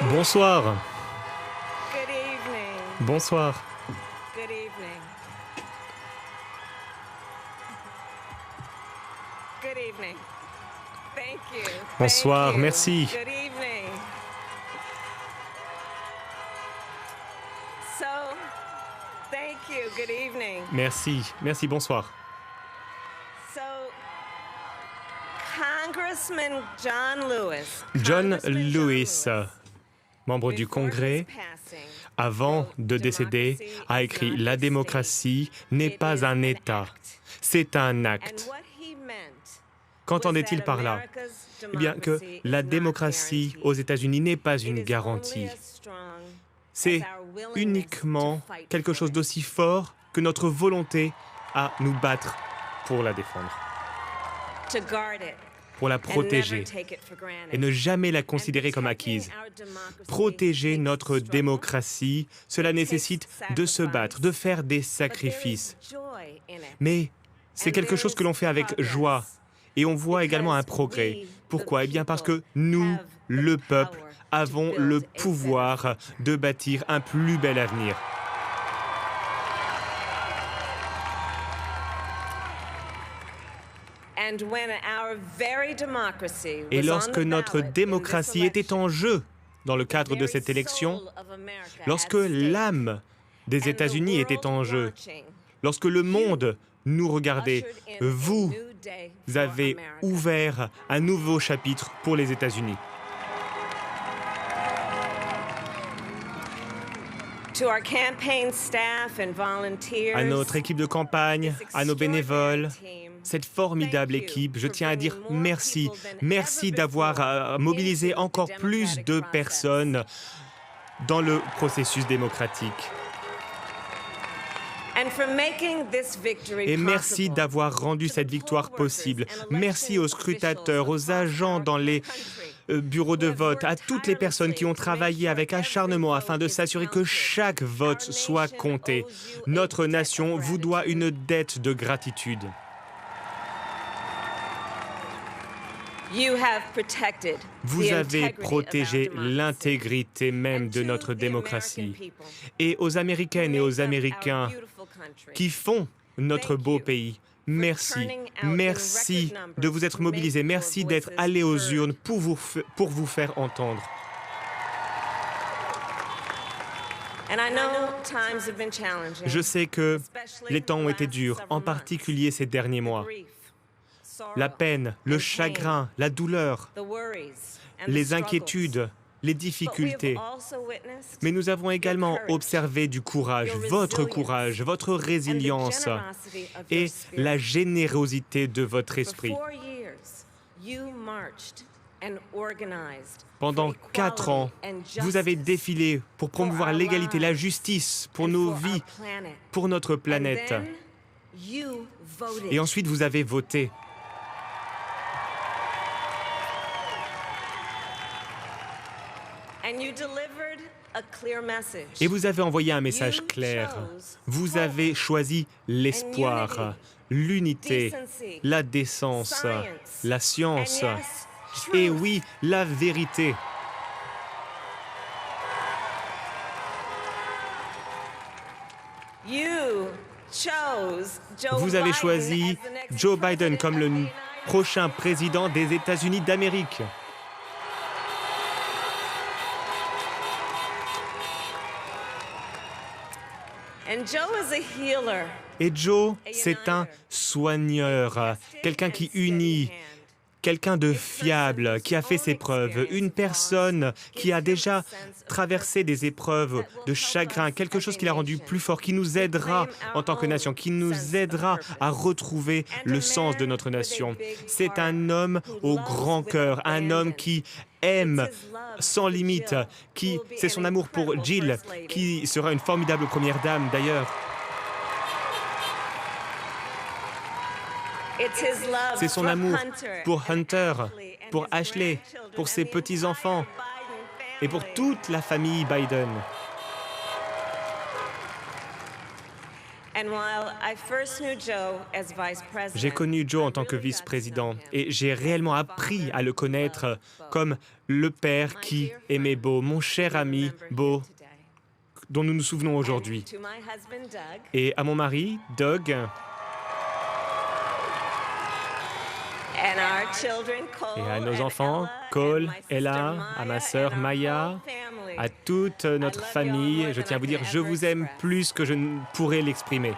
Bonsoir. Good evening. Bonsoir. Good evening. Good evening. Thank you. Bonsoir, Thank you. merci. Good evening. So, thank you. Good evening. Merci. Merci, bonsoir. So, Congressman John Lewis. John Congressman Lewis, membre du before his Congrès, passing, avant de décéder, a écrit « La démocratie n'est pas un État, c'est un and acte what he meant ». Qu'entendait-il par là? Eh bien, que la démocratie aux États-Unis n'est pas une garantie. C'est uniquement quelque chose d'aussi fort que notre volonté à nous battre pour la défendre, pour la protéger et ne jamais la considérer comme acquise. Protéger notre démocratie, cela nécessite de se battre, de faire des sacrifices. Mais c'est quelque chose que l'on fait avec joie. Et on voit également un progrès. Pourquoi? Eh bien parce que nous, le peuple, avons le pouvoir de bâtir un plus bel avenir. Et lorsque notre démocratie était en jeu dans le cadre de cette élection, lorsque l'âme des États-Unis était en jeu, lorsque le monde nous regardait, vous avez ouvert un nouveau chapitre pour les États-Unis. À notre équipe de campagne, à nos bénévoles, cette formidable équipe, je tiens à dire merci. Merci d'avoir mobilisé encore plus de personnes dans le processus démocratique. Et merci d'avoir rendu cette victoire possible. Merci aux scrutateurs, aux agents dans les bureaux de vote, à toutes les personnes qui ont travaillé avec acharnement afin de s'assurer que chaque vote soit compté. Notre nation vous doit une dette de gratitude. Vous avez protégé l'intégrité même de notre démocratie. Et aux Américaines et aux Américains qui font notre beau pays, merci. Merci de vous être mobilisés. Merci d'être allés aux urnes pour vous faire entendre. Je sais que les temps ont été durs, en particulier ces derniers mois. La peine, le chagrin, la douleur, les inquiétudes, les difficultés. Mais nous avons également observé du courage, votre résilience et la générosité de votre esprit. Pendant 4 ans, vous avez défilé pour promouvoir l'égalité, la justice pour nos vies, pour notre planète. Et ensuite, vous avez voté. Et vous avez envoyé un message clair. Vous avez choisi l'espoir, l'unité, la décence, la science et oui, la vérité. Vous avez choisi Joe Biden comme le prochain président des États-Unis d'Amérique. Et Joe, c'est un soigneur, quelqu'un qui unit, quelqu'un de fiable, qui a fait ses preuves, une personne qui a déjà traversé des épreuves de chagrin, quelque chose qui l'a rendu plus fort, qui nous aidera en tant que nation, qui nous aidera à retrouver le sens de notre nation. C'est un homme au grand cœur, un homme qui aime sans limite, c'est son amour pour Jill, qui sera une formidable première dame d'ailleurs. C'est son amour pour Hunter, pour Ashley, pour ses petits-enfants et pour toute la famille Biden. J'ai connu Joe en tant que vice-président et j'ai réellement appris à le connaître comme le père qui aimait Bo, mon cher ami Bo, dont nous nous souvenons aujourd'hui. Et à mon mari, Doug, et à nos enfants, Cole, Ella, à ma sœur Maya, à toute notre famille, je tiens à vous dire, je vous aime plus que je ne pourrais l'exprimer.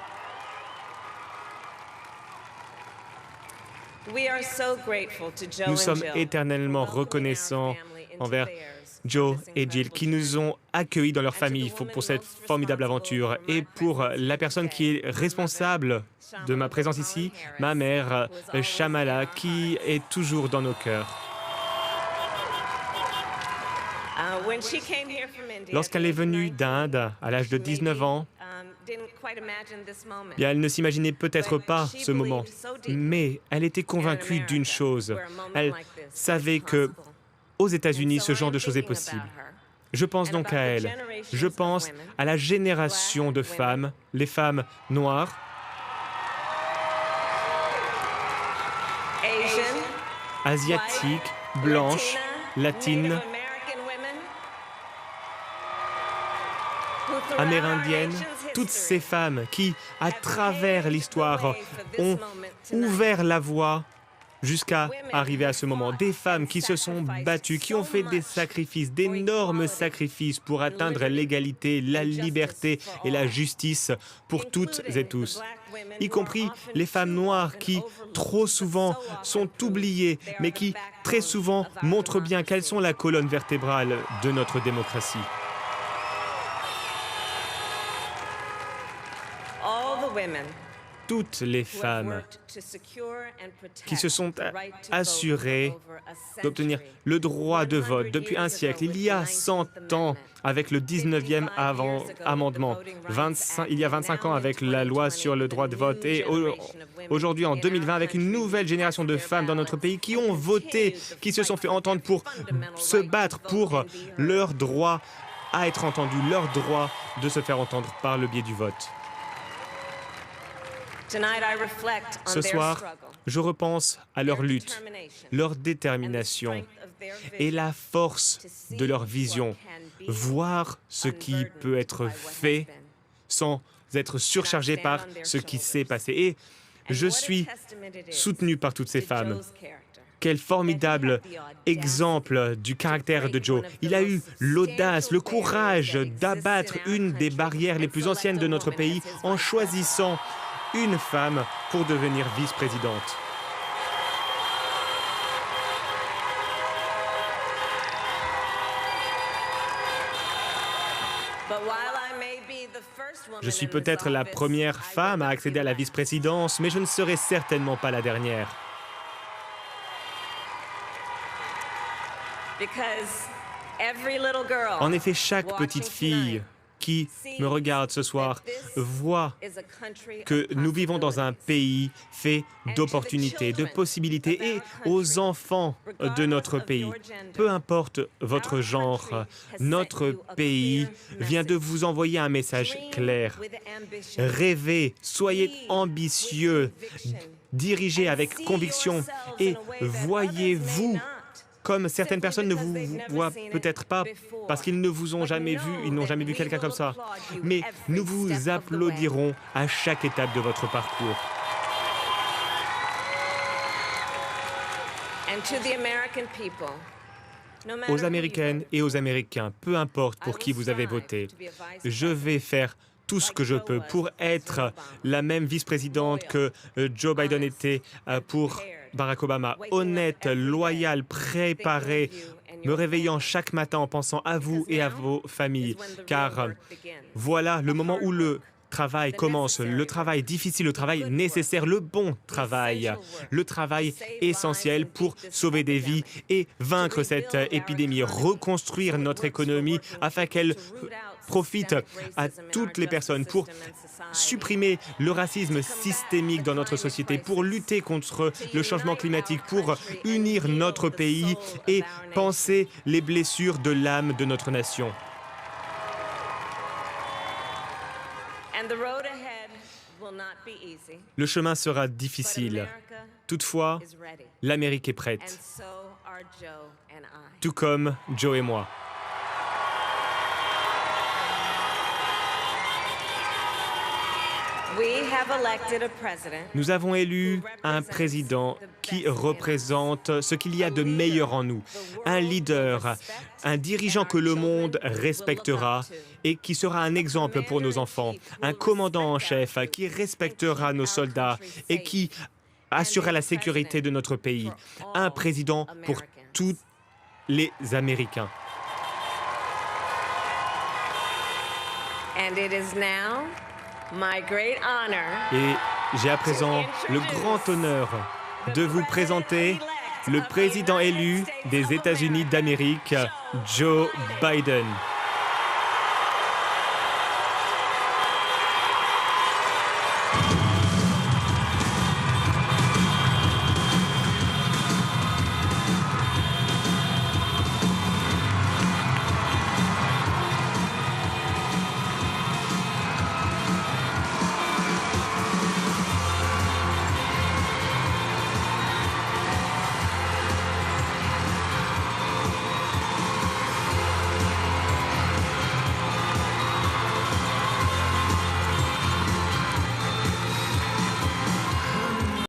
Nous sommes éternellement reconnaissants envers Joe et Jill qui nous ont accueillis dans leur famille pour cette formidable aventure et pour la personne qui est responsable de ma présence ici, ma mère, Shamala, qui est toujours dans nos cœurs. Lorsqu'elle est venue d'Inde à l'âge de 19 ans, bien, elle ne s'imaginait peut-être pas ce moment, mais elle était convaincue d'une chose. Elle savait que aux États-Unis, ce genre de choses est possible. Je pense donc à elle. Je pense à la génération de femmes, les femmes noires, asiatiques, blanches, latines, amérindiennes, toutes ces femmes qui, à travers l'histoire, ont ouvert la voie jusqu'à arriver à ce moment. Des femmes qui se sont battues, qui ont fait des sacrifices, d'énormes sacrifices pour atteindre l'égalité, la liberté et la justice pour toutes et tous, y compris les femmes noires qui, trop souvent, sont oubliées, mais qui, très souvent, montrent bien qu'elles sont la colonne vertébrale de notre démocratie. Toutes les femmes qui se sont assurées d'obtenir le droit de vote depuis un siècle, il y a 100 ans avec le 19e amendement, il y a 25 ans avec la loi sur le droit de vote et aujourd'hui en 2020 avec une nouvelle génération de femmes dans notre pays qui ont voté, qui se sont fait entendre pour se battre pour leur droit à être entendu, leur droit de se faire entendre par le biais du vote. Ce soir, je repense à leur lutte, leur détermination et la force de leur vision, voir ce qui peut être fait sans être surchargé par ce qui s'est passé. Et je suis soutenu par toutes ces femmes. Quel formidable exemple du caractère de Joe. Il a eu l'audace, le courage d'abattre une des barrières les plus anciennes de notre pays en choisissant une femme pour devenir vice-présidente. Je suis peut-être la première femme à accéder à la vice-présidence, mais je ne serai certainement pas la dernière. En effet, chaque petite fille qui me regarde ce soir voit que nous vivons dans un pays fait d'opportunités, de possibilités et aux enfants de notre pays. Peu importe votre genre, notre pays vient de vous envoyer un message clair. Rêvez, soyez ambitieux, dirigez avec conviction et voyez-vous comme certaines personnes ne vous voient peut-être pas parce qu'ils ne vous ont jamais vu, ils n'ont jamais vu quelqu'un comme ça. Mais nous vous applaudirons à chaque étape de votre parcours. Aux Américaines et aux Américains, peu importe pour qui vous avez voté, je vais faire tout ce que je peux pour être la même vice-présidente que Joe Biden était pour Barack Obama, honnête, loyal, préparé, me réveillant chaque matin en pensant à vous et à vos familles. Car voilà le moment où le travail commence, le travail difficile, le travail nécessaire, le bon travail, le travail essentiel pour sauver des vies et vaincre cette épidémie, reconstruire notre économie afin qu'elle profite à toutes les personnes, pour supprimer le racisme systémique dans notre société, pour lutter contre le changement climatique, pour unir notre pays et panser les blessures de l'âme de notre nation. will not be easy, Le chemin sera but difficile. America Toutefois, is ready. l'Amérique est And prête, so are Joe and I. tout comme Joe et moi. We have elected a president Nous avons élu un président qui représente ce qu'il y a de meilleur en nous, un leader, un dirigeant que le monde respectera et qui sera un exemple pour nos enfants, un commandant en chef qui respectera nos soldats et qui assurera la sécurité de notre pays, un président pour tous les Américains. and it is now my great honor Et j'ai à présent le grand honneur de vous présenter le président élu des États-Unis d'Amérique, Joe Biden.